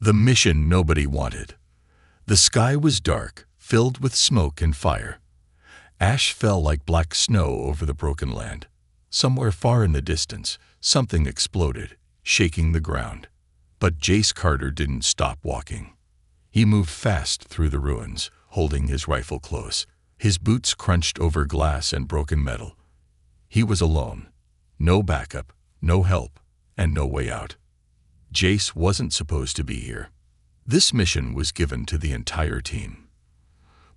The mission nobody wanted. The sky was dark, filled with smoke and fire. Ash fell like black snow over the broken land. Somewhere far in the distance, something exploded, shaking the ground. But Jace Carter didn't stop walking. He moved fast through the ruins, holding his rifle close. His boots crunched over glass and broken metal. He was alone. No backup, no help, and no way out. Jace wasn't supposed to be here. This mission was given to the entire team.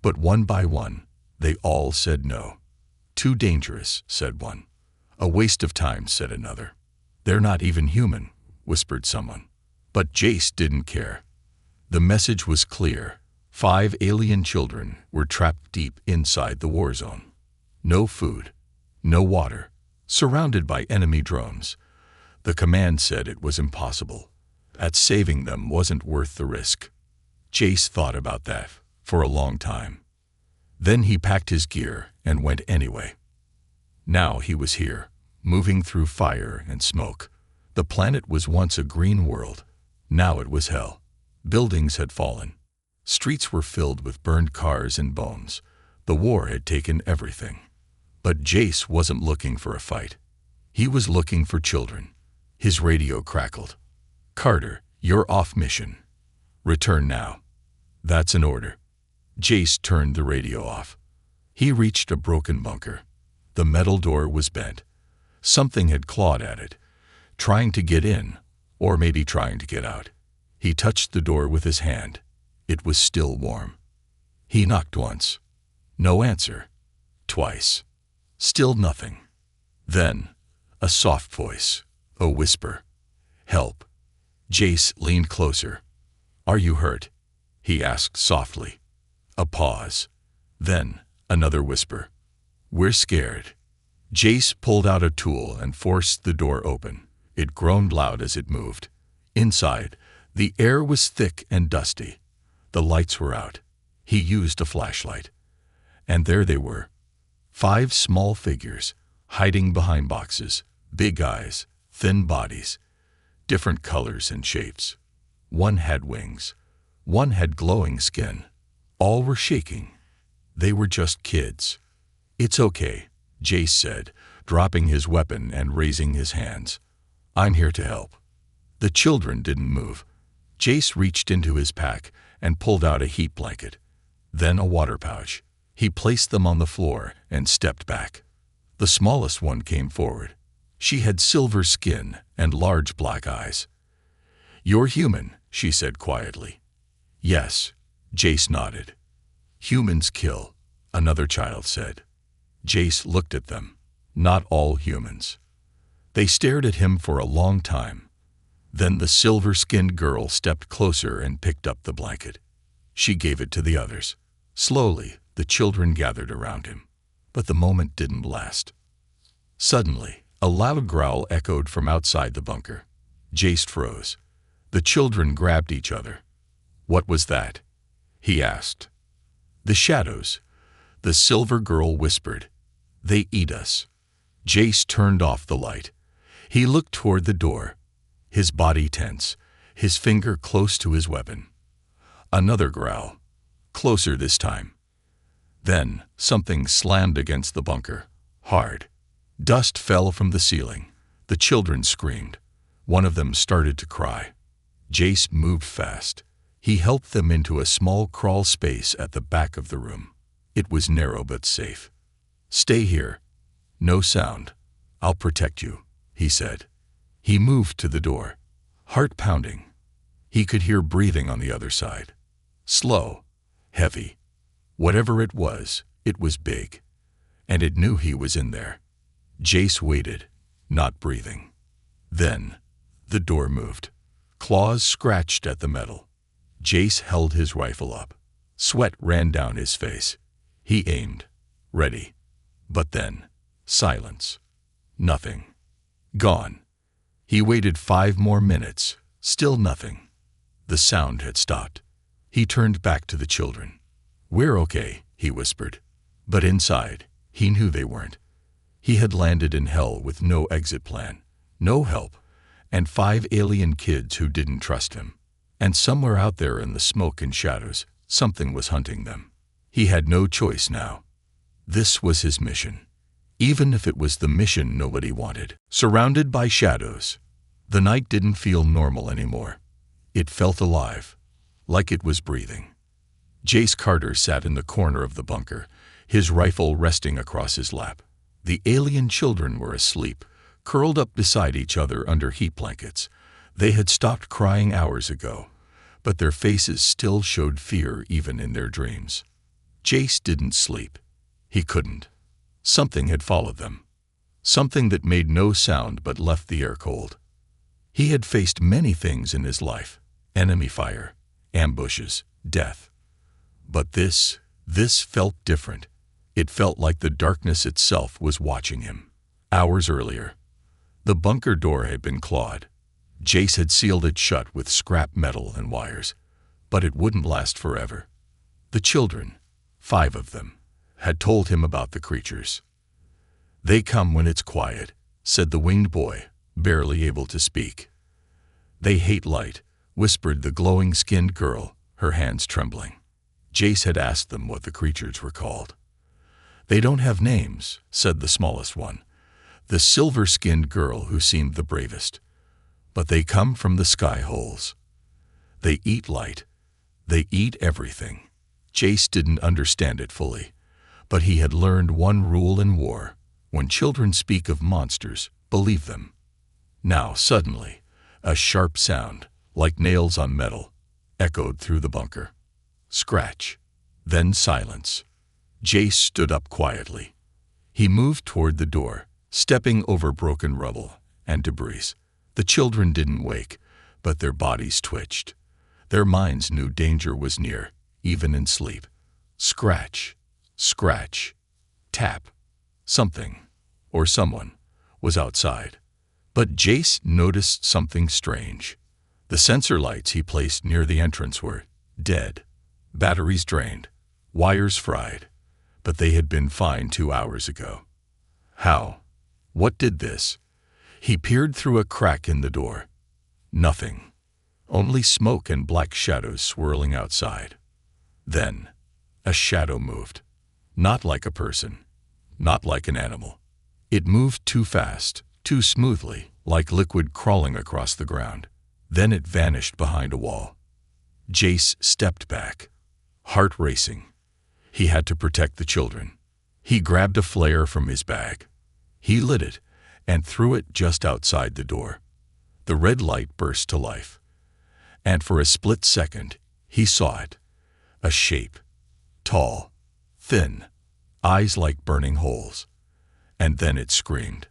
But one by one, they all said no. Too dangerous, said one. A waste of time, said another. They're not even human, whispered someone. But Jace didn't care. The message was clear. 5 alien children were trapped deep inside the war zone. No food, no water, surrounded by enemy drones. The command said it was impossible, that saving them wasn't worth the risk. Jace thought about that for a long time. Then he packed his gear and went anyway. Now he was here, moving through fire and smoke. The planet was once a green world. Now it was hell. Buildings had fallen. Streets were filled with burned cars and bones. The war had taken everything. But Jace wasn't looking for a fight. He was looking for children. His radio crackled. "Carter, you're off mission. Return now." "That's an order." Jace turned the radio off. He reached a broken bunker. The metal door was bent. Something had clawed at it, trying to get in, or maybe trying to get out. He touched the door with his hand. It was still warm. He knocked once. No answer. Twice. Still nothing. Then, a soft voice, a whisper. "Help." Jace leaned closer. "Are you hurt?" he asked softly. A pause. Then, another whisper. "We're scared." Jace pulled out a tool and forced the door open. It groaned loud as it moved. Inside, the air was thick and dusty. The lights were out. He used a flashlight. And there they were. 5 small figures, hiding behind boxes, big eyes, thin bodies, different colors and shapes. One had wings. One had glowing skin. All were shaking. They were just kids. "It's okay," Jace said, dropping his weapon and raising his hands. "I'm here to help." The children didn't move. Jace reached into his pack and pulled out a heat blanket, then a water pouch. He placed them on the floor and stepped back. The smallest one came forward. She had silver skin and large black eyes. "You're human," she said quietly. "Yes," Jace nodded. "Humans kill," another child said. Jace looked at them. Not all humans. They stared at him for a long time. Then the silver-skinned girl stepped closer and picked up the blanket. She gave it to the others. Slowly, the children gathered around him. But the moment didn't last. Suddenly, a loud growl echoed from outside the bunker. Jace froze. The children grabbed each other. "What was that?" he asked. "The shadows," the silver girl whispered. "They eat us." Jace turned off the light. He looked toward the door, his body tense, his finger close to his weapon. Another growl, closer this time. Then something slammed against the bunker, hard. Dust fell from the ceiling. The children screamed. One of them started to cry. Jace moved fast. He helped them into a small crawl space at the back of the room. It was narrow but safe. "Stay here. No sound. I'll protect you," he said. He moved to the door, heart pounding. He could hear breathing on the other side. Slow, heavy. Whatever it was big. And it knew he was in there. Jace waited, not breathing. Then, the door moved. Claws scratched at the metal. Jace held his rifle up. Sweat ran down his face. He aimed, ready. But then, silence. Nothing. Gone. He waited 5 more minutes. Still nothing. The sound had stopped. He turned back to the children. "We're okay," he whispered. But inside, he knew they weren't. He had landed in hell with no exit plan, no help, and 5 alien kids who didn't trust him. And somewhere out there in the smoke and shadows, something was hunting them. He had no choice now. This was his mission. Even if it was the mission nobody wanted. Surrounded by shadows, the night didn't feel normal anymore. It felt alive, like it was breathing. Jace Carter sat in the corner of the bunker, his rifle resting across his lap. The alien children were asleep, curled up beside each other under heat blankets. They had stopped crying hours ago, but their faces still showed fear even in their dreams. Jace didn't sleep. He couldn't. Something had followed them. Something that made no sound but left the air cold. He had faced many things in his life: enemy fire, ambushes, death. But this felt different. It felt like the darkness itself was watching him. Hours earlier, the bunker door had been clawed. Jace had sealed it shut with scrap metal and wires, but it wouldn't last forever. The children, 5 of them, had told him about the creatures. "They come when it's quiet," said the winged boy, barely able to speak. "They hate light," whispered the glowing-skinned girl, her hands trembling. Jace had asked them what the creatures were called. "They don't have names," said the smallest one, the silver-skinned girl who seemed the bravest. "But they come from the sky holes. They eat light. They eat everything." Jace didn't understand it fully, but he had learned one rule in war: when children speak of monsters, believe them. Now, suddenly, a sharp sound, like nails on metal, echoed through the bunker. Scratch. Then silence. Jace stood up quietly. He moved toward the door, stepping over broken rubble and debris. The children didn't wake, but their bodies twitched. Their minds knew danger was near, even in sleep. Scratch. Scratch. Tap. Something, or someone, was outside. But Jace noticed something strange. The sensor lights he placed near the entrance were dead. Batteries drained. Wires fried. But they had been fine 2 hours ago. How? What did this? He peered through a crack in the door. Nothing. Only smoke and black shadows swirling outside. Then, a shadow moved. Not like a person. Not like an animal. It moved too fast, too smoothly, like liquid crawling across the ground. Then it vanished behind a wall. Jace stepped back, heart racing. He had to protect the children. He grabbed a flare from his bag. He lit it and threw it just outside the door. The red light burst to life. And for a split second, he saw it. A shape. Tall. Thin. Eyes like burning holes. And then it screamed.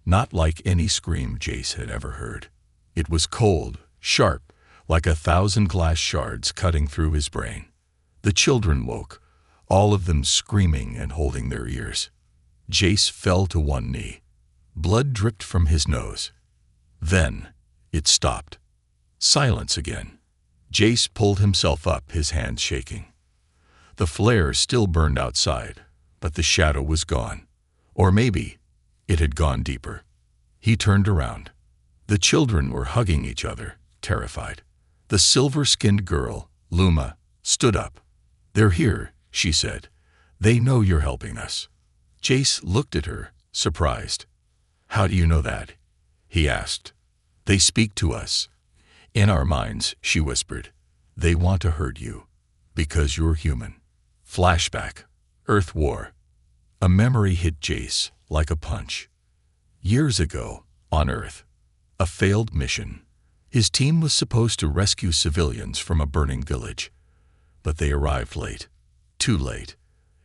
Not like any scream Jace had ever heard. It was cold, sharp, like 1,000 glass shards cutting through his brain. The children woke, all of them screaming and holding their ears. Jace fell to one knee. Blood dripped from his nose. Then, it stopped. Silence again. Jace pulled himself up, his hands shaking. The flare still burned outside, but the shadow was gone. Or maybe it had gone deeper. He turned around. The children were hugging each other, terrified. The silver-skinned girl, Luma, stood up. "They're here," she said. "They know you're helping us." Jace looked at her, surprised. "How do you know that?" he asked. "They speak to us. In our minds," she whispered. "They want to hurt you, because you're human." Flashback. Earth War. A memory hit Jace like a punch. Years ago, on Earth, a failed mission. His team was supposed to rescue civilians from a burning village, but they arrived late. Too late.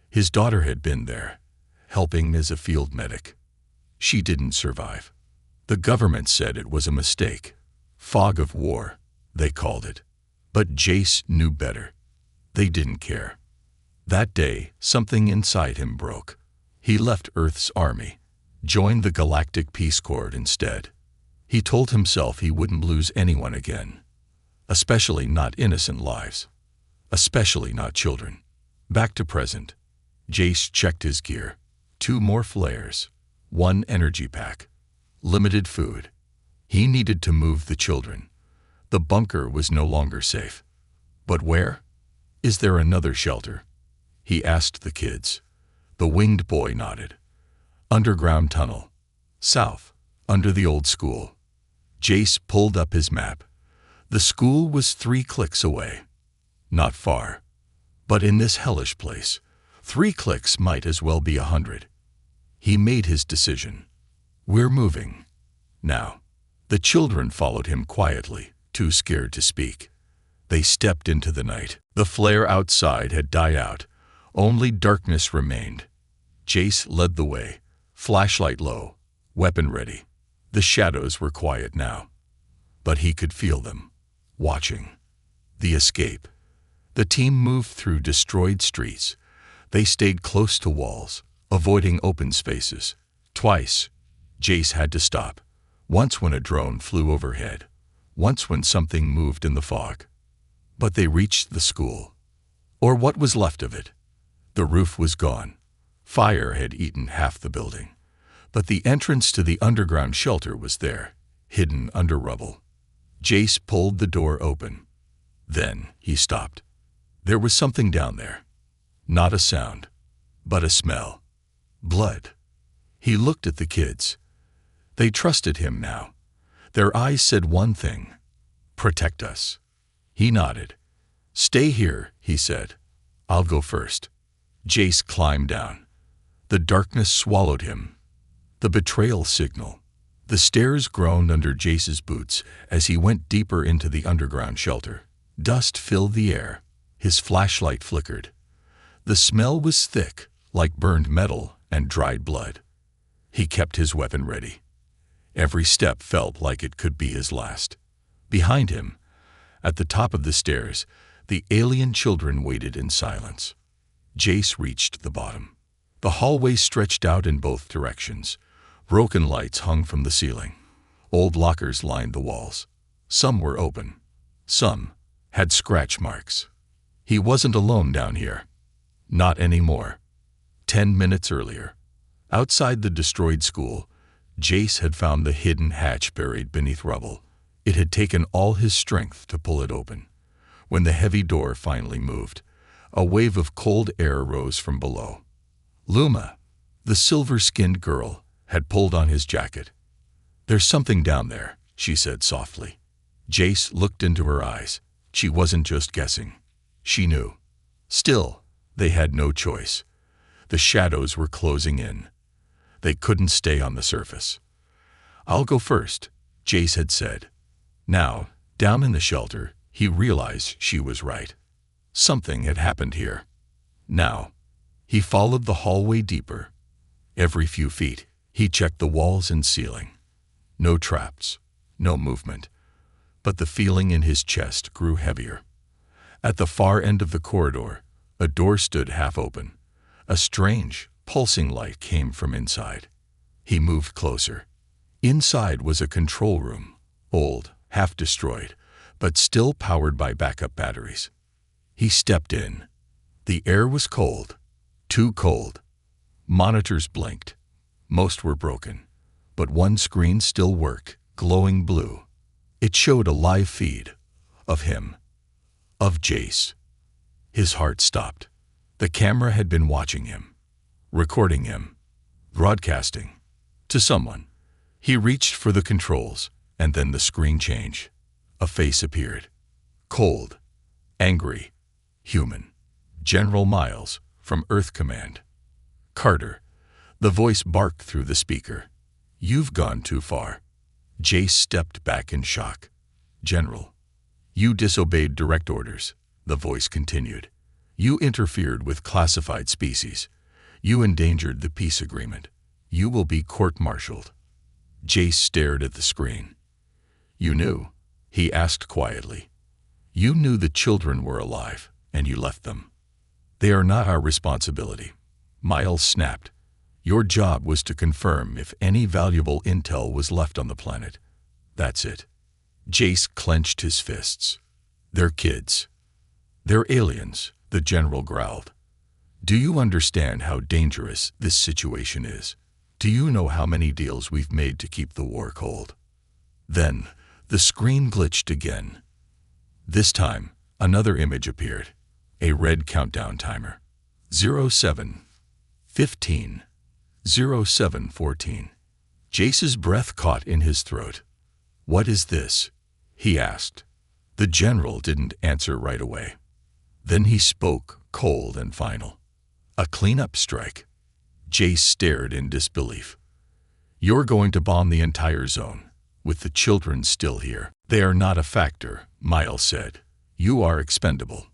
His daughter had been there, helping as a field medic. She didn't survive. The government said it was a mistake. Fog of war, they called it. But Jace knew better. They didn't care. That day, something inside him broke. He left Earth's army, joined the Galactic Peace Corps instead. He told himself he wouldn't lose anyone again, especially not innocent lives, especially not children. Back to present. Jace checked his gear. 2 more flares, 1 energy pack, limited food. He needed to move the children, The bunker was no longer safe. But where? Is there another shelter? He asked the kids. The winged boy nodded. Underground tunnel. South, under the old school. Jace pulled up his map. The school was 3 clicks away. Not far. But in this hellish place, 3 clicks might as well be 100. He made his decision. We're moving. Now. The children followed him quietly, too scared to speak. They stepped into the night. The flare outside had died out. Only darkness remained. Jace led the way, flashlight low, weapon ready. The shadows were quiet now. But he could feel them, watching. The escape. The team moved through destroyed streets. They stayed close to walls, avoiding open spaces. Twice, Jace had to stop. Once when a drone flew overhead. Once when something moved in the fog. But they reached the school. Or what was left of it. The roof was gone. Fire had eaten half the building. But the entrance to the underground shelter was there, hidden under rubble. Jace pulled the door open. Then he stopped. There was something down there. Not a sound, but a smell. Blood. He looked at the kids. They trusted him now. Their eyes said one thing. Protect us. He nodded. Stay here, he said. I'll go first. Jace climbed down. The darkness swallowed him. The betrayal signal. The stairs groaned under Jace's boots as he went deeper into the underground shelter. Dust filled the air. His flashlight flickered. The smell was thick, like burned metal and dried blood. He kept his weapon ready. Every step felt like it could be his last. Behind him, at the top of the stairs, the alien children waited in silence. Jace reached the bottom. The hallway stretched out in both directions. Broken lights hung from the ceiling. Old lockers lined the walls. Some were open. Some had scratch marks. He wasn't alone down here. Not anymore. 10 minutes earlier, outside the destroyed school, Jace had found the hidden hatch buried beneath rubble. It had taken all his strength to pull it open. When the heavy door finally moved, a wave of cold air rose from below. Luma, the silver-skinned girl, had pulled on his jacket. There's something down there, she said softly. Jace looked into her eyes. She wasn't just guessing. She knew. Still, they had no choice. The shadows were closing in. They couldn't stay on the surface. I'll go first, Jace had said. Now, down in the shelter, he realized she was right. Something had happened here. Now, he followed the hallway deeper. Every few feet, he checked the walls and ceiling. No traps, no movement. But the feeling in his chest grew heavier. At the far end of the corridor, a door stood half open. A strange, pulsing light came from inside. He moved closer. Inside was a control room, old, half destroyed, but still powered by backup batteries. He stepped in. The air was cold, too cold. Monitors blinked. Most were broken, but one screen still worked, glowing blue. It showed a live feed of him, of Jace. His heart stopped. The camera had been watching him, recording him, broadcasting to someone. He reached for the controls, and then the screen changed. A face appeared. Cold, angry, human. General Miles, from Earth Command. Carter. The voice barked through the speaker. You've gone too far. Jace stepped back in shock. General, you disobeyed direct orders, the voice continued. You interfered with classified species. You endangered the peace agreement. You will be court-martialed. Jace stared at the screen. You knew, he asked quietly. You knew the children were alive, and you left them. They are not our responsibility. Miles snapped. Your job was to confirm if any valuable intel was left on the planet. That's it. Jace clenched his fists. They're kids. They're aliens, the general growled. Do you understand how dangerous this situation is? Do you know how many deals we've made to keep the war cold? Then, The screen glitched again. This time, another image appeared. A red countdown timer. 07, 15, 07, 14. Jace's breath caught in his throat. "What is this?" he asked. The general didn't answer right away. Then he spoke, cold and final. "A cleanup strike." Jace stared in disbelief. "You're going to bomb the entire zone, with the children still here." "They are not a factor," Miles said. "You are expendable."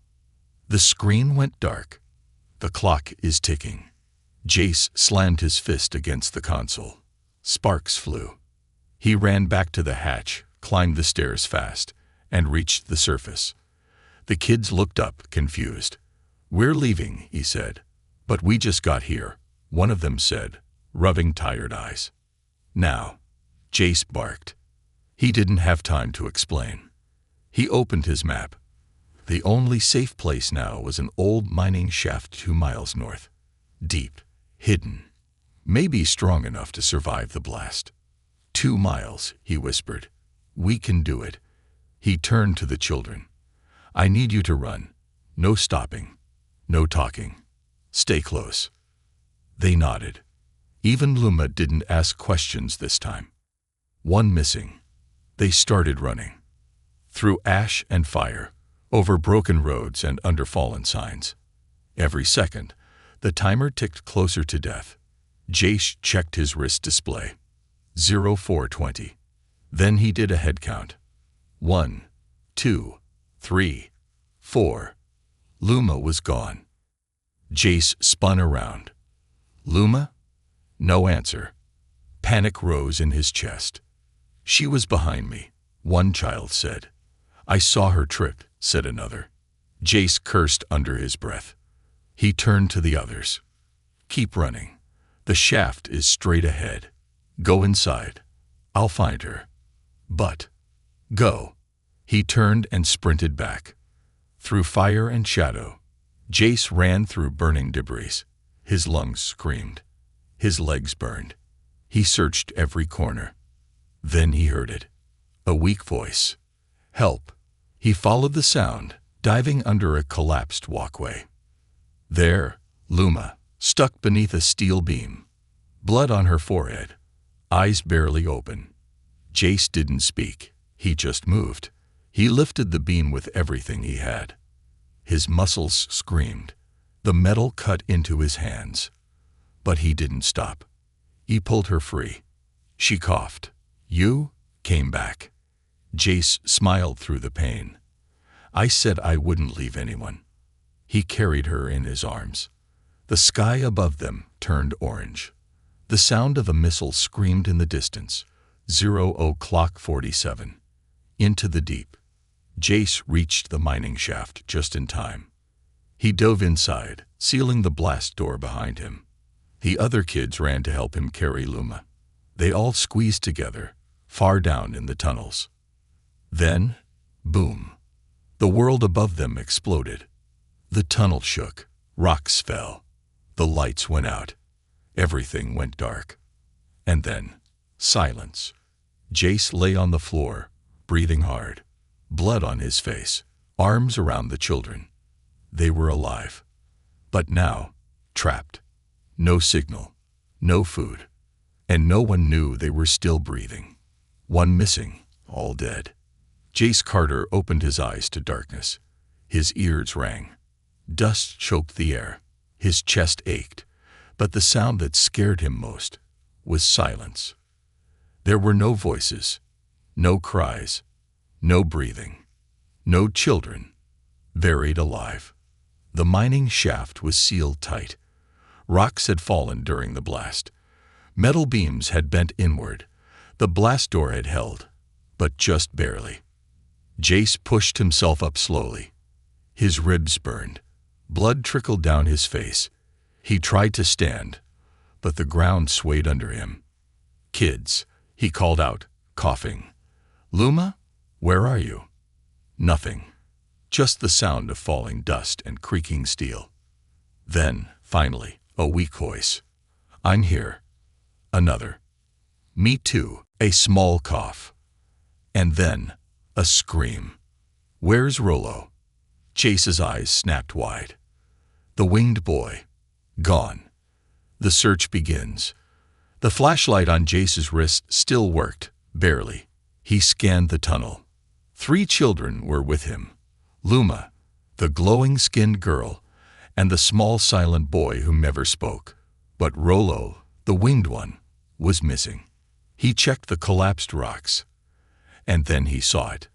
The screen went dark. "The clock is ticking." Jace slammed his fist against the console. Sparks flew. He ran back to the hatch, climbed the stairs fast, and reached the surface. The kids looked up, confused. "We're leaving," he said. "But we just got here," one of them said, rubbing tired eyes. "Now," Jace barked. He didn't have time to explain. He opened his map. The only safe place now was an old mining shaft 2 miles north. Deep, hidden, maybe strong enough to survive the blast. 2 miles, he whispered. "We can do it." He turned to the children. "I need you to run. No stopping. No talking. Stay close." They nodded. Even Luma didn't ask questions this time. One missing. They started running. Through ash and fire, over broken roads and under fallen signs. Every second, the timer ticked closer to death. Jace checked his wrist display. 0420. Then he did a head count. 1, 2, 3, 4. Luma was gone. Jace spun around. "Luma?" No answer. Panic rose in his chest. "She was behind me," one child said. "I saw her trip," said another. Jace cursed under his breath. He turned to the others. "Keep running. The shaft is straight ahead. Go inside. I'll find her. But go." He turned and sprinted back. Through fire and shadow, Jace ran through burning debris. His lungs screamed. His legs burned. He searched every corner. Then he heard it. A weak voice. "Help." He followed the sound, diving under a collapsed walkway. There, Luma, stuck beneath a steel beam. Blood on her forehead. Eyes barely open. Jace didn't speak. He just moved. He lifted the beam with everything he had. His muscles screamed. The metal cut into his hands. But he didn't stop. He pulled her free. She coughed. "You came back." Jace smiled through the pain. "I said I wouldn't leave anyone." He carried her in his arms. The sky above them turned orange. The sound of a missile screamed in the distance. 00:47. Into the deep. Jace reached the mining shaft just in time. He dove inside, sealing the blast door behind him. The other kids ran to help him carry Luma. They all squeezed together, far down in the tunnels. Then, boom. The world above them exploded. The tunnel shook. Rocks fell. The lights went out. Everything went dark. And then, silence. Jace lay on the floor, breathing hard. Blood on his face, arms around the children. They were alive. But now, trapped. No signal, no food. And no one knew they were still breathing. One missing, all dead. Jace Carter opened his eyes to darkness. His ears rang. Dust choked the air. His chest ached. But the sound that scared him most was silence. There were no voices, no cries, no breathing, no children, buried alive. The mining shaft was sealed tight. Rocks had fallen during the blast. Metal beams had bent inward. The blast door had held, but just barely. Jace pushed himself up slowly. His ribs burned. Blood trickled down his face. He tried to stand, but the ground swayed under him. "Kids," he called out, coughing. "Luma, where are you?" Nothing. Just the sound of falling dust and creaking steel. Then, finally, a weak voice. "I'm here." Another. "Me too." A small cough. And then, a scream. "Where's Rollo?" Jace's eyes snapped wide. The winged boy. Gone. The search begins. The flashlight on Jace's wrist still worked, barely. He scanned the tunnel. 3 children were with him. Luma, the glowing-skinned girl, and the small silent boy who never spoke. But Rollo, the winged one, was missing. He checked the collapsed rocks. And then he saw it.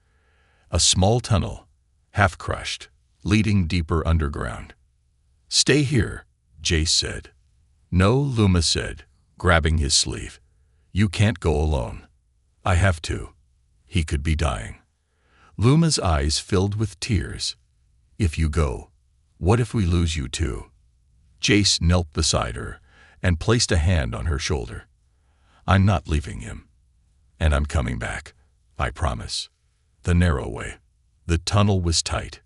A small tunnel, half-crushed, leading deeper underground. "Stay here," Jace said. "No," Luma said, grabbing his sleeve. "You can't go alone." "I have to." He could be dying. Luma's eyes filled with tears. "If you go, what if we lose you too?" Jace knelt beside her and placed a hand on her shoulder. "I'm not leaving him. And I'm coming back. I promise." The narrow way. The tunnel was tight.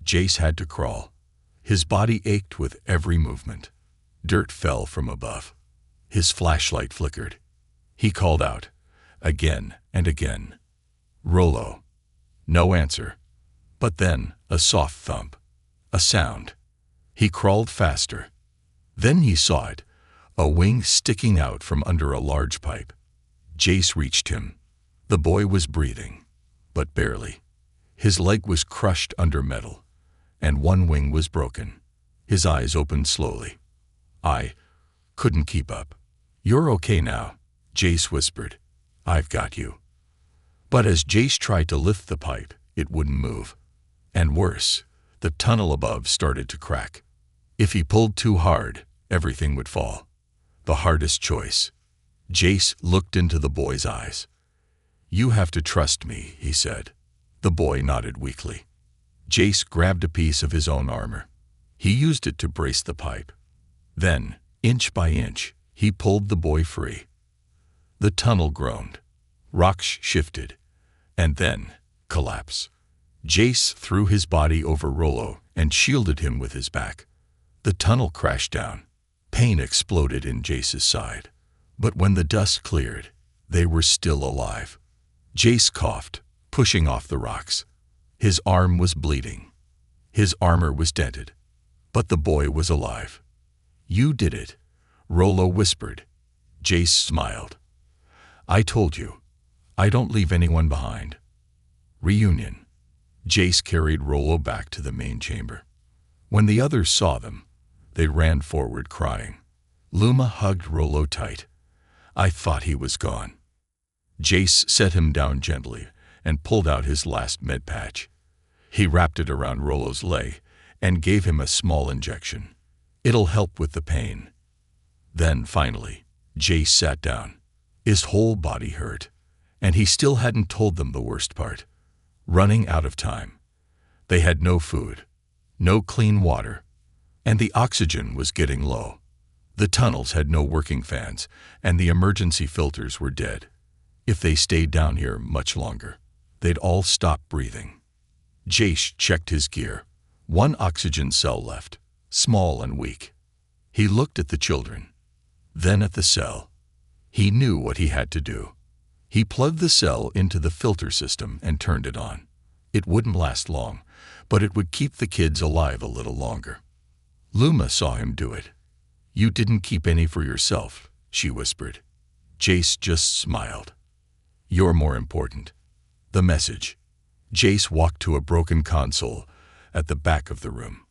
Jace had to crawl. His body ached with every movement. Dirt fell from above. His flashlight flickered. He called out, again and again. "Rollo." No answer. But then a soft thump. A sound. He crawled faster. Then he saw it, a wing sticking out from under a large pipe. Jace reached him. The boy was breathing, but barely. His leg was crushed under metal, and one wing was broken. His eyes opened slowly. "I couldn't keep up." "You're okay now," Jace whispered. "I've got you." But as Jace tried to lift the pipe, it wouldn't move. And worse, the tunnel above started to crack. If he pulled too hard, everything would fall. The hardest choice. Jace looked into the boy's eyes. "You have to trust me," he said. The boy nodded weakly. Jace grabbed a piece of his own armor. He used it to brace the pipe. Then, inch by inch, he pulled the boy free. The tunnel groaned. Rocks shifted. And then, collapse. Jace threw his body over Rollo and shielded him with his back. The tunnel crashed down. Pain exploded in Jace's side. But when the dust cleared, they were still alive. Jace coughed, pushing off the rocks. His arm was bleeding. His armor was dented. But the boy was alive. "You did it," Rollo whispered. Jace smiled. "I told you. I don't leave anyone behind." Reunion. Jace carried Rollo back to the main chamber. When the others saw them, they ran forward crying. Luma hugged Rollo tight. "I thought he was gone." Jace set him down gently and pulled out his last med patch. He wrapped it around Rollo's leg and gave him a small injection. "It'll help with the pain." Then, finally, Jace sat down. His whole body hurt, and he still hadn't told them the worst part. Running out of time. They had no food, no clean water, and the oxygen was getting low. The tunnels had no working fans, and the emergency filters were dead. If they stayed down here much longer, they'd all stop breathing. Jace checked his gear. 1 oxygen cell left, small and weak. He looked at the children, then at the cell. He knew what he had to do. He plugged the cell into the filter system and turned it on. It wouldn't last long, but it would keep the kids alive a little longer. Luma saw him do it. "You didn't keep any for yourself," she whispered. Jace just smiled. "You're more important." The message. Jace walked to a broken console at the back of the room.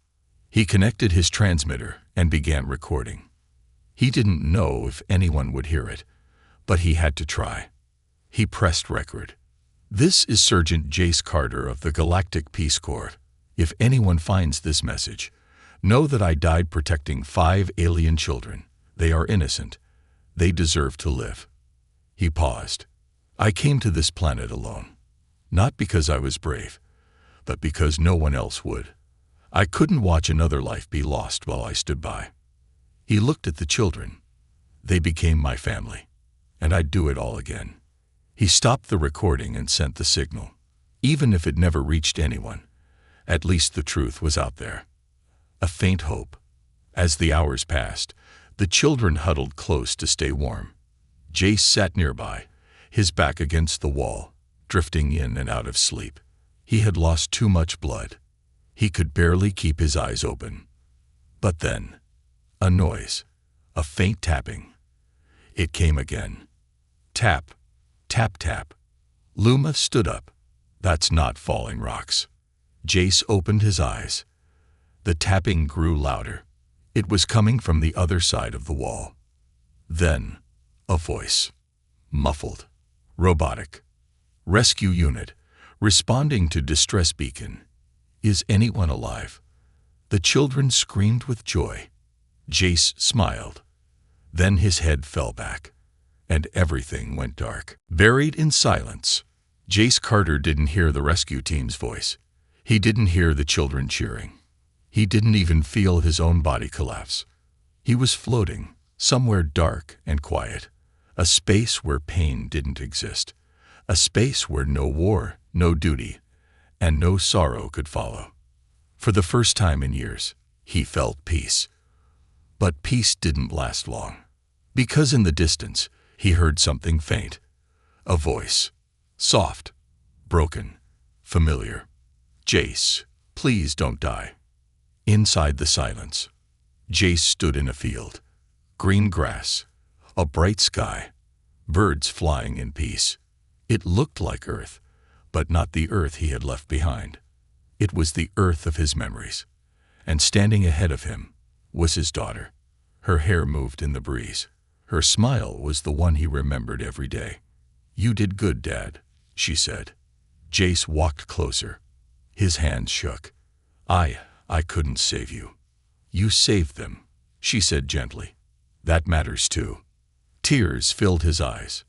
He connected his transmitter and began recording. He didn't know if anyone would hear it, but he had to try. He pressed record. "This is Sergeant Jace Carter of the Galactic Peace Corps. If anyone finds this message, know that I died protecting 5 alien children. They are innocent. They deserve to live." He paused. "I came to this planet alone. Not because I was brave, but because no one else would. I couldn't watch another life be lost while I stood by." He looked at the children. "They became my family, and I'd do it all again." He stopped the recording and sent the signal. Even if it never reached anyone, at least the truth was out there. A faint hope. As the hours passed, the children huddled close to stay warm. Jace sat nearby, his back against the wall, drifting in and out of sleep. He had lost too much blood. He could barely keep his eyes open. But then, a noise, a faint tapping. It came again. Tap, tap, tap. Luma stood up. That's not falling rocks. Jace opened his eyes. The tapping grew louder. It was coming from the other side of the wall. Then, a voice. Muffled. Robotic. Rescue unit. Responding to distress beacon. Is anyone alive? The children screamed with joy. Jace smiled. Then his head fell back, and everything went dark. Buried in silence, Jace Carter didn't hear the rescue team's voice. He didn't hear the children cheering. He didn't even feel his own body collapse. He was floating, somewhere dark and quiet, a space where pain didn't exist, a space where no war, no duty, and no sorrow could follow. For the first time in years, he felt peace. But peace didn't last long, because in the distance, he heard something faint. A voice. Soft, broken, familiar. Jace, please don't die. Inside the silence, Jace stood in a field. Green grass, a bright sky, birds flying in peace. It looked like Earth, but not the Earth he had left behind. It was the Earth of his memories. And standing ahead of him was his daughter. Her hair moved in the breeze. Her smile was the one he remembered every day. "You did good, Dad," she said. Jace walked closer. His hands shook. I couldn't save you. You saved them," she said gently. "That matters too." Tears filled his eyes.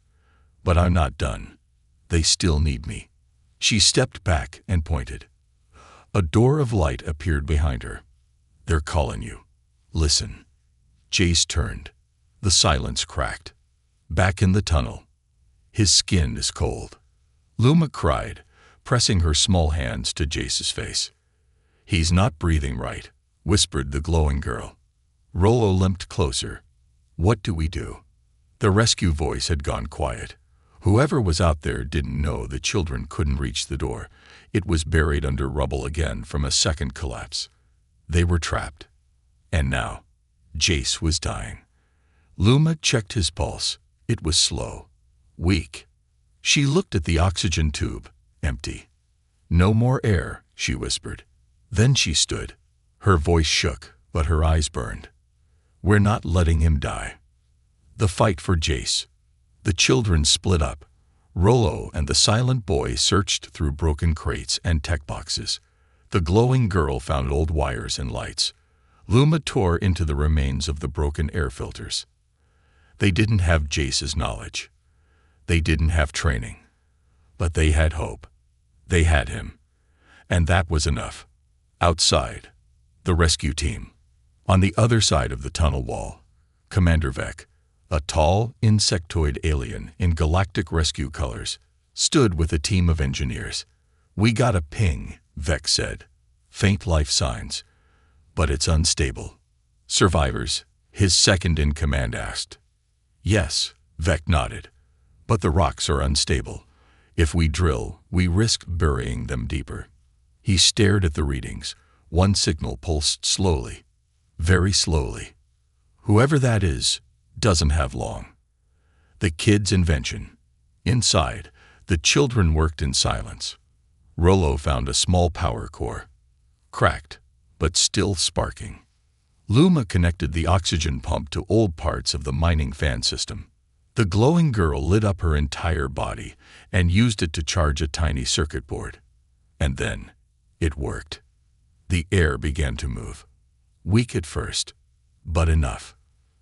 "But I'm not done. They still need me." She stepped back and pointed. A door of light appeared behind her. "They're calling you. Listen." Jace turned. The silence cracked. Back in the tunnel. His skin is cold. Luma cried, pressing her small hands to Jace's face. "He's not breathing right," whispered the glowing girl. Rollo limped closer. "What do we do?" The rescue voice had gone quiet. Whoever was out there didn't know the children couldn't reach the door. It was buried under rubble again from a second collapse. They were trapped. And now, Jace was dying. Luma checked his pulse. It was slow, weak. She looked at the oxygen tube, empty. "No more air," she whispered. Then she stood. Her voice shook, but her eyes burned. "We're not letting him die." The fight for Jace. The children split up. Rollo and the silent boy searched through broken crates and tech boxes. The glowing girl found old wires and lights. Luma tore into the remains of the broken air filters. They didn't have Jace's knowledge. They didn't have training. But they had hope. They had him. And that was enough. Outside, the rescue team. On the other side of the tunnel wall, Commander Vec, a tall, insectoid alien in galactic rescue colors, stood with a team of engineers. "We got a ping," Vec said. "Faint life signs. But it's unstable." "Survivors?" his second-in-command asked. "Yes," Vec nodded. "But the rocks are unstable. If we drill, we risk burying them deeper." He stared at the readings. One signal pulsed slowly, very slowly. Whoever that is doesn't have long. The kid's invention. Inside, the children worked in silence. Rollo found a small power core, cracked, but still sparking. Luma connected the oxygen pump to old parts of the mining fan system. The glowing girl lit up her entire body and used it to charge a tiny circuit board. And then, it worked. The air began to move. Weak at first, but enough.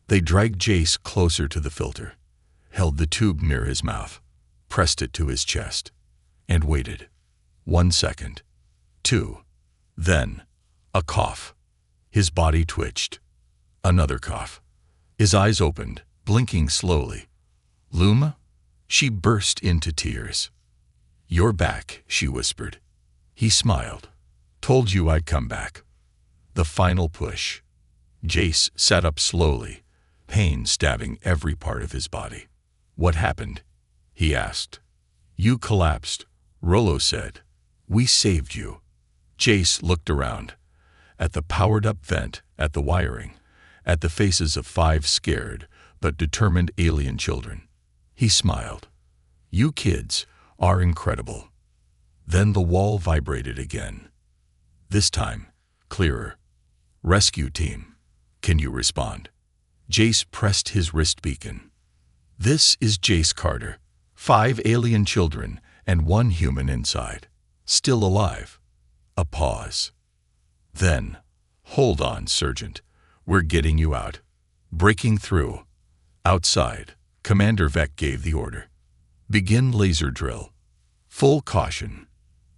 They dragged Jace closer to the filter, held the tube near his mouth, pressed it to his chest, and waited. 1 second. 2. Then, a cough. His body twitched. Another cough. His eyes opened, blinking slowly. "Luma?" She burst into tears. "You're back," she whispered. He smiled. "Told you I'd come back." The final push. Jace sat up slowly, pain stabbing every part of his body. "What happened?" he asked. "You collapsed," Rollo said, "We saved you." Jace looked around, at the powered-up vent, at the wiring, at the faces of 5 scared but determined alien children. He smiled. "You kids are incredible." Then the wall vibrated again. This time, clearer. "Rescue team, can you respond?" Jace pressed his wrist beacon. "This is Jace Carter. 5 alien children and 1 human inside. Still alive." A pause. Then, "Hold on, Sergeant. We're getting you out." Breaking through. Outside, Commander Vec gave the order. "Begin laser drill. Full caution.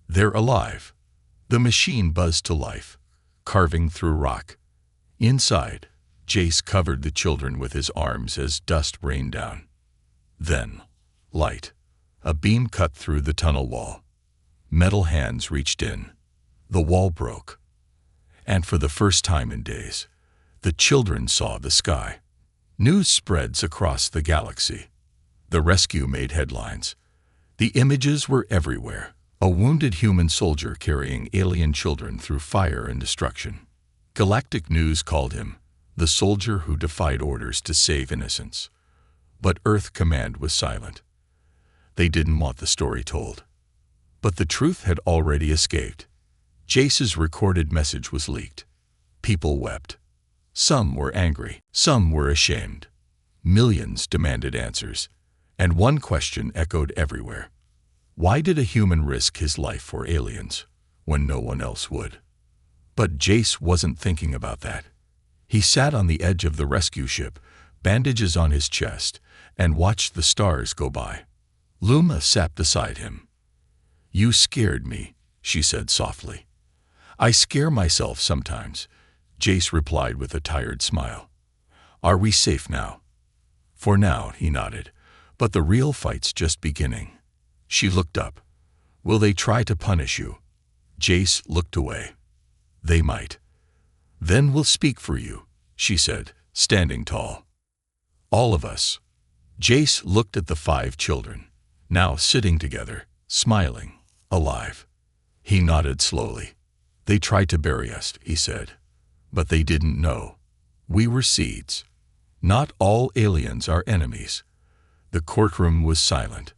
They're alive." The machine buzzed to life, carving through rock. Inside, Jace covered the children with his arms as dust rained down. Then, light. A beam cut through the tunnel wall. Metal hands reached in. The wall broke. And for the first time in days, the children saw the sky. News spreads across the galaxy. The rescue made headlines. The images were everywhere. A wounded human soldier carrying alien children through fire and destruction. Galactic news called him the soldier who defied orders to save innocents. But Earth Command was silent. They didn't want the story told. But the truth had already escaped. Jace's recorded message was leaked. People wept. Some were angry. Some were ashamed. Millions demanded answers. And one question echoed everywhere. Why did a human risk his life for aliens when no one else would? But Jace wasn't thinking about that. He sat on the edge of the rescue ship, bandages on his chest, and watched the stars go by. Luma sat beside him. "You scared me," she said softly. "I scare myself sometimes," Jace replied with a tired smile. "Are we safe now?" "For now," he nodded, "but the real fight's just beginning." She looked up. "Will they try to punish you?" Jace looked away. "They might." "Then we'll speak for you," she said, standing tall. "All of us." Jace looked at the 5 children, now sitting together, smiling, alive. He nodded slowly. "They tried to bury us," he said. "But they didn't know. We were seeds. Not all aliens are enemies." The courtroom was silent.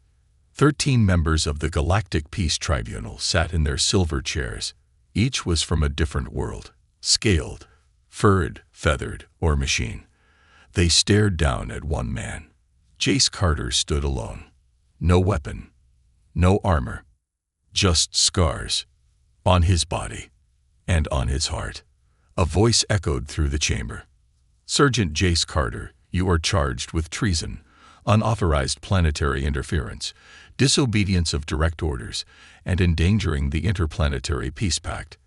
13 members of the Galactic Peace Tribunal sat in their silver chairs. Each was from a different world, scaled, furred, feathered, or machine. They stared down at one man. Jace Carter stood alone. No weapon, no armor, just scars on his body and on his heart. A voice echoed through the chamber. "Sergeant Jace Carter, you are charged with treason, unauthorized planetary interference, disobedience of direct orders, and endangering the Interplanetary Peace Pact.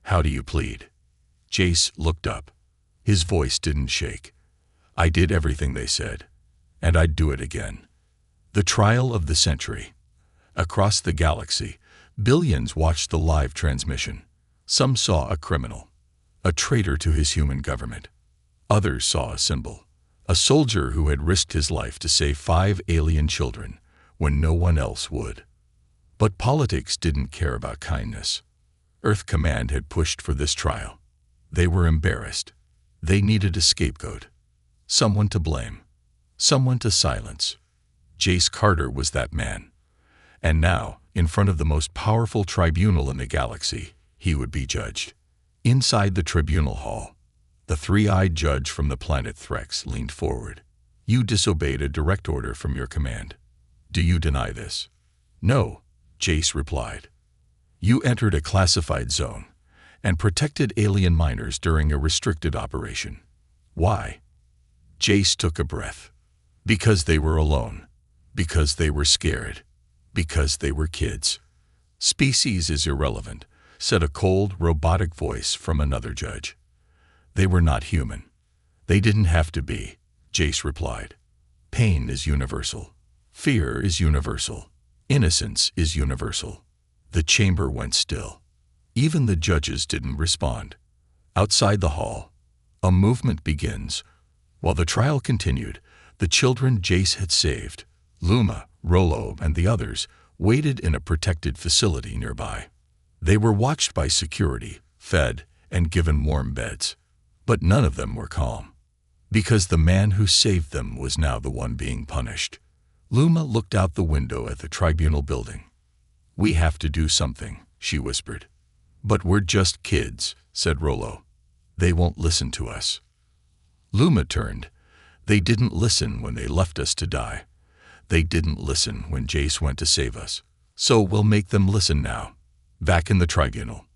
How do you plead?" Jace looked up. His voice didn't shake. "I did everything they said, and I'd do it again." The trial of the century. Across the galaxy, billions watched the live transmission. Some saw a criminal, a traitor to his human government. Others saw a symbol, a soldier who had risked his life to save 5 alien children when no one else would. But politics didn't care about kindness. Earth Command had pushed for this trial. They were embarrassed. They needed a scapegoat. Someone to blame. Someone to silence. Jace Carter was that man. And now, in front of the most powerful tribunal in the galaxy, he would be judged. Inside the tribunal hall, the 3-eyed judge from the planet Threx leaned forward. "You disobeyed a direct order from your command. Do you deny this?" "No," Jace replied. "You entered a classified zone and protected alien miners during a restricted operation. Why?" Jace took a breath. "Because they were alone. Because they were scared. Because they were kids." "Species is irrelevant," said a cold, robotic voice from another judge. "They were not human. They didn't have to be," Jace replied. "Pain is universal. Fear is universal. Innocence is universal." The chamber went still. Even the judges didn't respond. Outside the hall, a movement begins. While the trial continued, the children Jace had saved, Luma, Rollo, and the others, waited in a protected facility nearby. They were watched by security, fed, and given warm beds. But none of them were calm, because the man who saved them was now the one being punished. Luma looked out the window at the tribunal building. "We have to do something," she whispered. "But we're just kids," said Rollo. "They won't listen to us." Luma turned. "They didn't listen when they left us to die. They didn't listen when Jace went to save us. So we'll make them listen now." Back in the tribunal,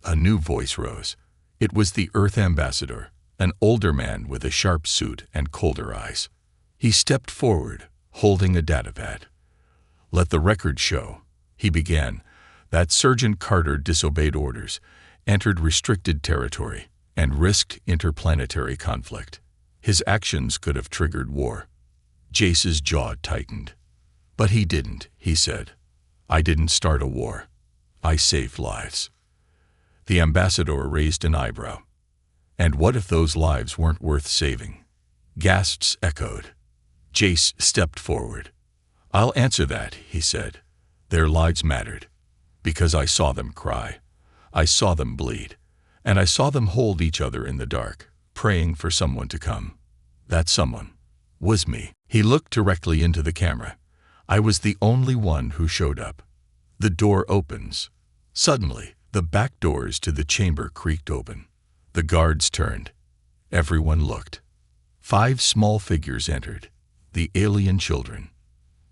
a new voice rose. It was the Earth Ambassador, an older man with a sharp suit and colder eyes. He stepped forward, holding a datapad. "Let the record show," he began, "that Sergeant Carter disobeyed orders, entered restricted territory, and risked interplanetary conflict. His actions could have triggered war." Jace's jaw tightened. "But he didn't," he said. "I didn't start a war. I saved lives." The ambassador raised an eyebrow. "And what if those lives weren't worth saving?" Gasps echoed. Jace stepped forward. "I'll answer that," he said. "Their lives mattered, because I saw them cry. I saw them bleed, and I saw them hold each other in the dark, praying for someone to come. That someone was me." He looked directly into the camera. "I was the only one who showed up." The door opens. Suddenly, the back doors to the chamber creaked open. The guards turned. Everyone looked. 5 small figures entered, the alien children,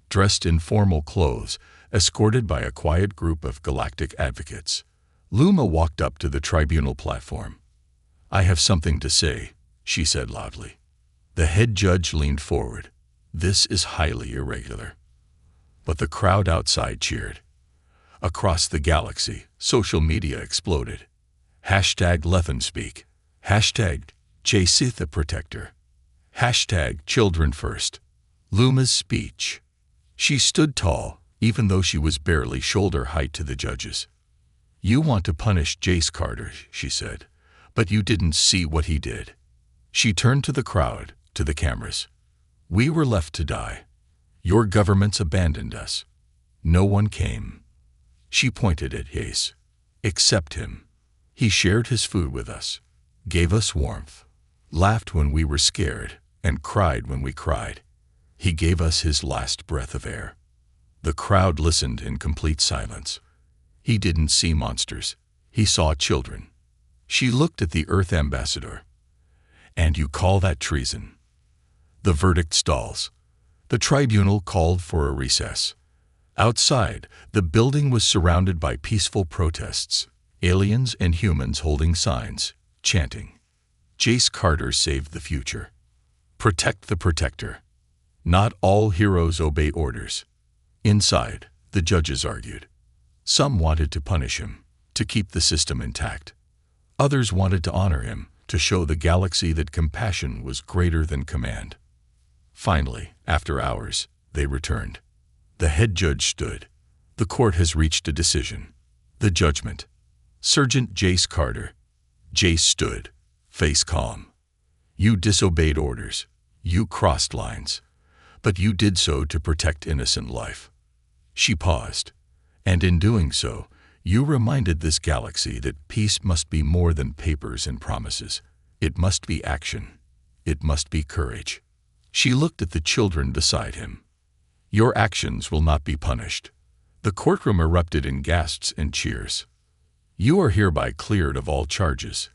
dressed in formal clothes, escorted by a quiet group of galactic advocates. Luma walked up to the tribunal platform. "I have something to say," she said loudly. The head judge leaned forward. "This is highly irregular." But the crowd outside cheered. Across the galaxy, social media exploded. #LethamSpeak. #Jace the Protector. #Children First. Luma's speech. She stood tall, even though she was barely shoulder height to the judges. "You want to punish Jace Carter," she said, "but you didn't see what he did." She turned to the crowd, to the cameras. "We were left to die. Your governments abandoned us. No one came." She pointed at Jace. "Except him. He shared his food with us, gave us warmth, laughed when we were scared, and cried when we cried. He gave us his last breath of air." The crowd listened in complete silence. "He didn't see monsters. He saw children." She looked at the Earth Ambassador. "And you call that treason?" The verdict stalls. The tribunal called for a recess. Outside, the building was surrounded by peaceful protests, aliens and humans holding signs, chanting, "Jace Carter saved the future. Protect the Protector. Not all heroes obey orders." Inside, the judges argued. Some wanted to punish him, to keep the system intact. Others wanted to honor him, to show the galaxy that compassion was greater than command. Finally, after hours, they returned. The head judge stood. "The court has reached a decision. The judgment. Sergeant Jace Carter." Jace stood, face calm. "You disobeyed orders. You crossed lines. But you did so to protect innocent life." She paused. "And in doing so, you reminded this galaxy that peace must be more than papers and promises. It must be action. It must be courage." She looked at the children beside him. "Your actions will not be punished." The courtroom erupted in gasps and cheers. "You are hereby cleared of all charges,"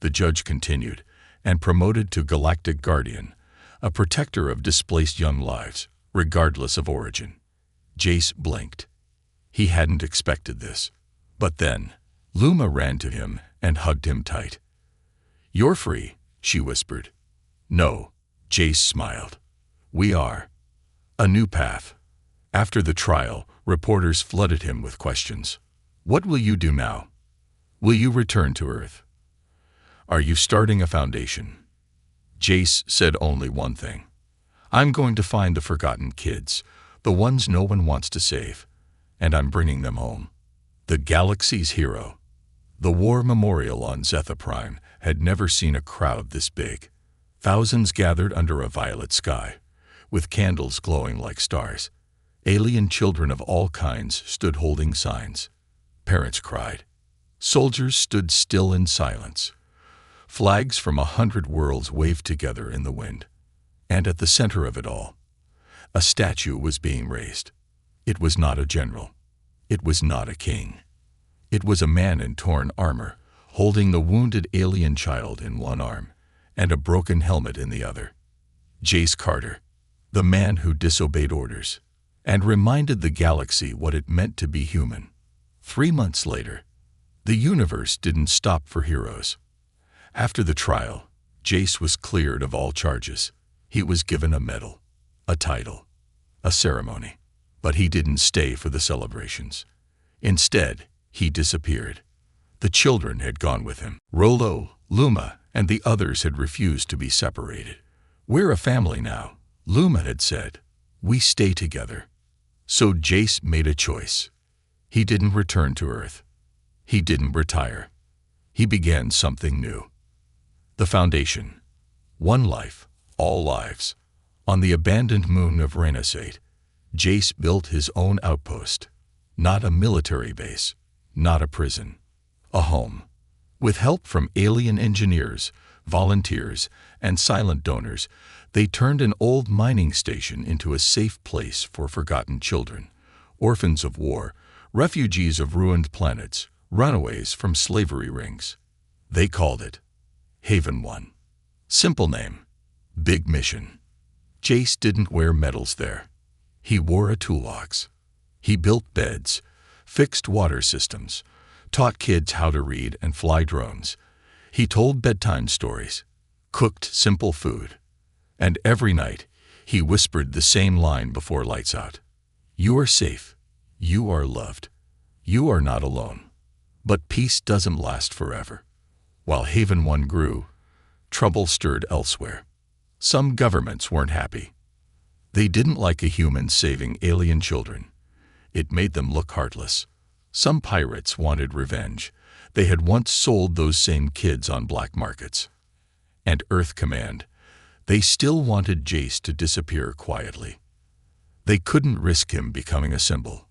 the judge continued, "and promoted to Galactic Guardian, a protector of displaced young lives, regardless of origin." Jace blinked. He hadn't expected this. But then, Luma ran to him and hugged him tight. "You're free," she whispered. "No," Jace smiled. "We are." A new path. After the trial, reporters flooded him with questions. "What will you do now? Will you return to Earth? Are you starting a foundation?" Jace said only one thing. "I'm going to find the forgotten kids, the ones no one wants to save, and I'm bringing them home." The galaxy's hero. The war memorial on Zetha Prime had never seen a crowd this big. Thousands gathered under a violet sky, with candles glowing like stars. Alien children of all kinds stood holding signs. Parents cried. Soldiers stood still in silence. Flags from 100 worlds waved together in the wind. And at the center of it all, a statue was being raised. It was not a general. It was not a king. It was a man in torn armor, holding the wounded alien child in one arm and a broken helmet in the other. Jace Carter, the man who disobeyed orders and reminded the galaxy what it meant to be human. 3 months later, the universe didn't stop for heroes. After the trial, Jace was cleared of all charges. He was given a medal, a title, a ceremony. But he didn't stay for the celebrations. Instead, he disappeared. The children had gone with him. Rolo, Luma, and the others had refused to be separated. We're a family now, Luma had said. We stay together. So Jace made a choice. He didn't return to Earth. He didn't retire. He began something new. The Foundation. One life, all lives. On the abandoned moon of Renesate, Jace built his own outpost. Not a military base, not a prison. A home. With help from alien engineers, volunteers, and silent donors, they turned an old mining station into a safe place for forgotten children, orphans of war, refugees of ruined planets, runaways from slavery rings. They called it Haven 1. Simple name, big mission. Jace didn't wear medals there. He wore a toolbox. He built beds, fixed water systems, taught kids how to read and fly drones. He told bedtime stories, cooked simple food, and every night he whispered the same line before lights out. You are safe. You are loved. You are not alone. But peace doesn't last forever. While Haven 1 grew, trouble stirred elsewhere. Some governments weren't happy. They didn't like a human saving alien children. It made them look heartless. Some pirates wanted revenge. They had once sold those same kids on black markets. And Earth Command, they still wanted Jace to disappear quietly. They couldn't risk him becoming a symbol.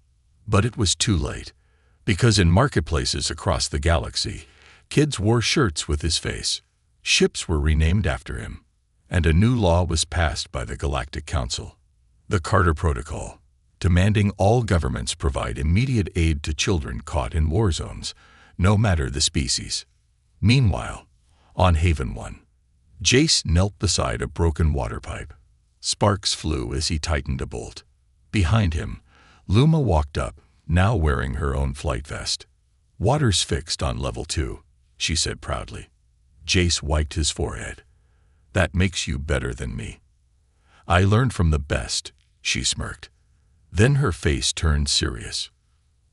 But it was too late, because in marketplaces across the galaxy, kids wore shirts with his face. Ships were renamed after him, and a new law was passed by the Galactic Council, the Carter Protocol, demanding all governments provide immediate aid to children caught in war zones, no matter the species. Meanwhile, on Haven 1, Jace knelt beside a broken water pipe. Sparks flew as he tightened a bolt. Behind him, Luma walked up, now wearing her own flight vest. Water's fixed on level 2, she said proudly. Jace wiped his forehead. That makes you better than me. I learned from the best, she smirked. Then her face turned serious.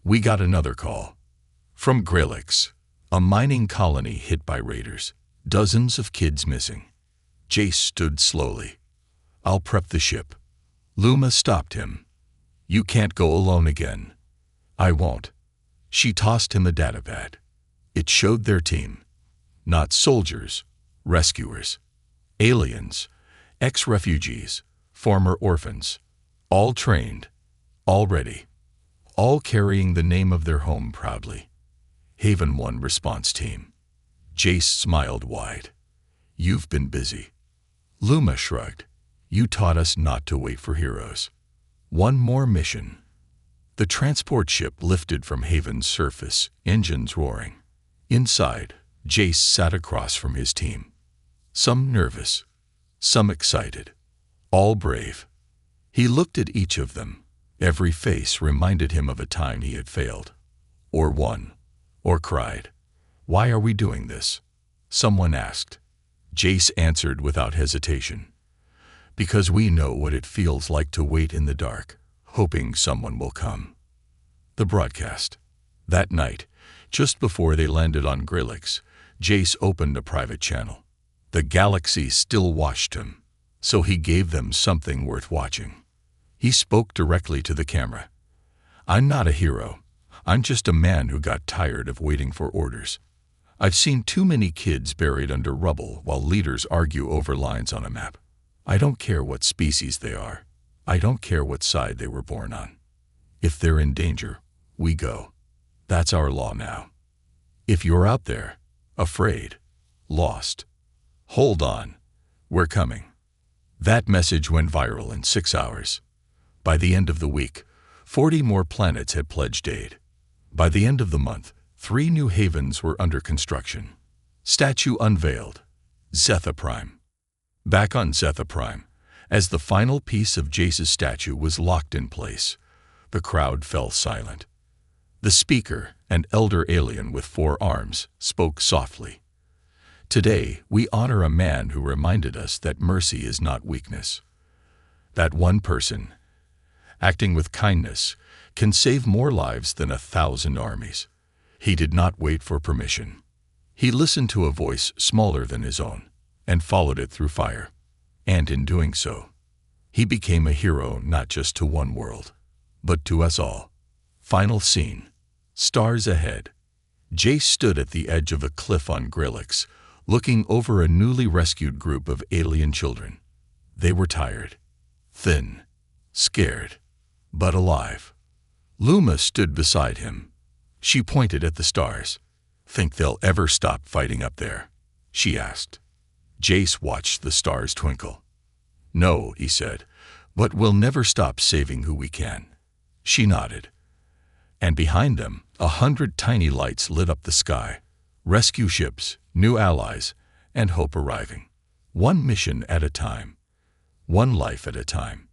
We got another call. From Grelix, a mining colony hit by raiders. Dozens of kids missing. Jace stood slowly. I'll prep the ship. Luma stopped him. You can't go alone again. I won't. She tossed him a datapad. It showed their team. Not soldiers, rescuers. Aliens, ex-refugees, former orphans. All trained, all ready, all carrying the name of their home proudly. Haven 1 response team. Jace smiled wide. You've been busy. Luma shrugged. You taught us not to wait for heroes. One more mission. The transport ship lifted from Haven's surface, engines roaring. Inside, Jace sat across from his team. Some nervous, some excited, all brave. He looked at each of them. Every face reminded him of a time he had failed, or won, or cried. Why are we doing this? Someone asked. Jace answered without hesitation. Because we know what it feels like to wait in the dark, hoping someone will come. The broadcast. That night, just before they landed on Grelix, Jace opened a private channel. The galaxy still watched him, so he gave them something worth watching. He spoke directly to the camera. I'm not a hero. I'm just a man who got tired of waiting for orders. I've seen too many kids buried under rubble while leaders argue over lines on a map. I don't care what species they are. I don't care what side they were born on. If they're in danger, we go. That's our law now. If you're out there, afraid, lost, hold on, we're coming." That message went viral in 6 hours. By the end of the week, 40 more planets had pledged aid. By the end of the month, 3 new havens were under construction. Statue unveiled. Zetha Prime. Back on Zetha Prime, as the final piece of Jace's statue was locked in place, the crowd fell silent. The speaker, an elder alien with 4 arms, spoke softly. "Today, we honor a man who reminded us that mercy is not weakness. That one person, acting with kindness, can save more lives than 1,000 armies." He did not wait for permission. He listened to a voice smaller than his own and followed it through fire. And in doing so, he became a hero not just to one world, but to us all. Final scene. Stars ahead. Jace stood at the edge of a cliff on Grillix, looking over a newly rescued group of alien children. They were tired, thin, scared, but alive. Luma stood beside him. She pointed at the stars. "Think they'll ever stop fighting up there?" she asked. Jace watched the stars twinkle. "No," he said, "but we'll never stop saving who we can." She nodded. And behind them, 100 tiny lights lit up the sky. Rescue ships, new allies, and hope arriving. One mission at a time. One life at a time.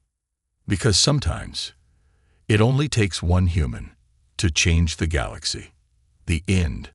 Because sometimes, it only takes one human to change the galaxy. The end.